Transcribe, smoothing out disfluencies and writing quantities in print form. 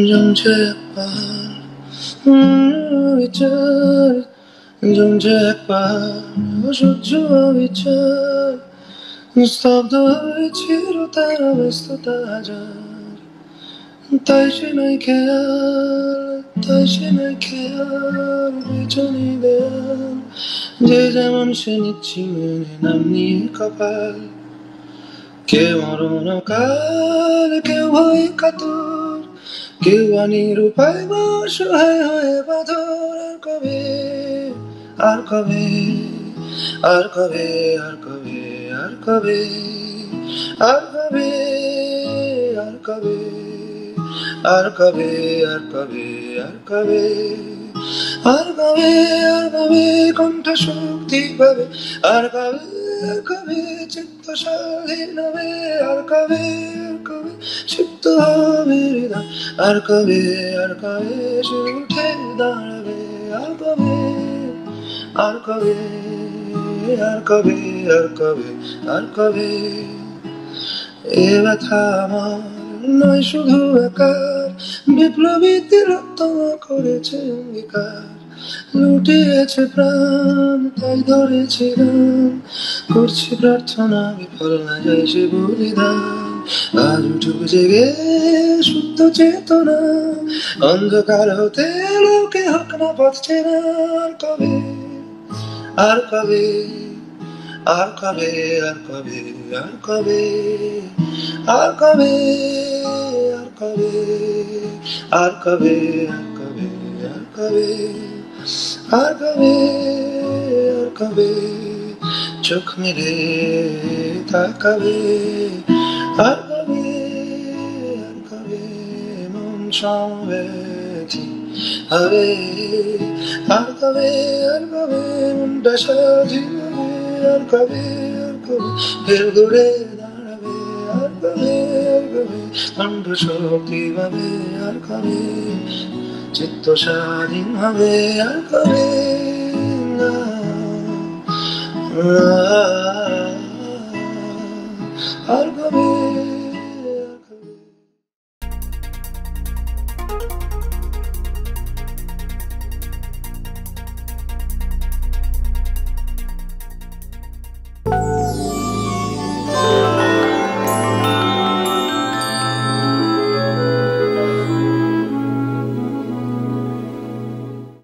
정체 বিচার জমছে একবার অসহ্য বিচার স্তব্ধ হয়েছিল তারা ব্যস্ততা হাজার তাই সে নাই খেয়াল পেছনে দেয়াল যে যেমন সে নিচ্ছি মেনে নাম নিয়ে কপাল কেউ মরণ কাল কেউ ভয় কাতর কেউ আনির উপায় বা অসহায় হয়ে বাঁধর আর কবে আর কবে আর কবে আর কবে আর কবে আর কবে আর কবে আর কবে আর কবে আর কবে আর কবে কণ্ঠ শক্তি পাবে আর কবে চিত্ত স্বাধীন হবে আর কবে সিদ্ধ হবে হৃদয় আর কবে সে উঠে দাঁড়াবে আর কবে আর কবে আর কবে আর কবে আর কবে এ ব্যথা আমার নয় শুধু একার বিপ্লবীদের রক্ত করেছে অঙ্গীকার লুটিয়েছে প্রাণ তাই ধরেছি গান করছি প্রার্থনা বিফল না যায় সে বলিদান আজ উঠুক জেগে শুদ্ধ চেতনা অন্ধকার হতে লোকে হোক না পথ চেনা আর কবে আর কবে আর কবে আর কবে আর কবে আর কবে আর কবে আর কবে আর কবে আর কবে আর কবে চোখ মেলে তাকাবে আর কবে মন সমবেতি হবে আর কবে মনটা স্বাধীন হবে আর কবে ফের ঘুরে দাঁড়াবে আর কবে কণ্ঠ শক্তি পাবে আর কবে চিত্ত স্বাধীন হবে আর কবে আর কবে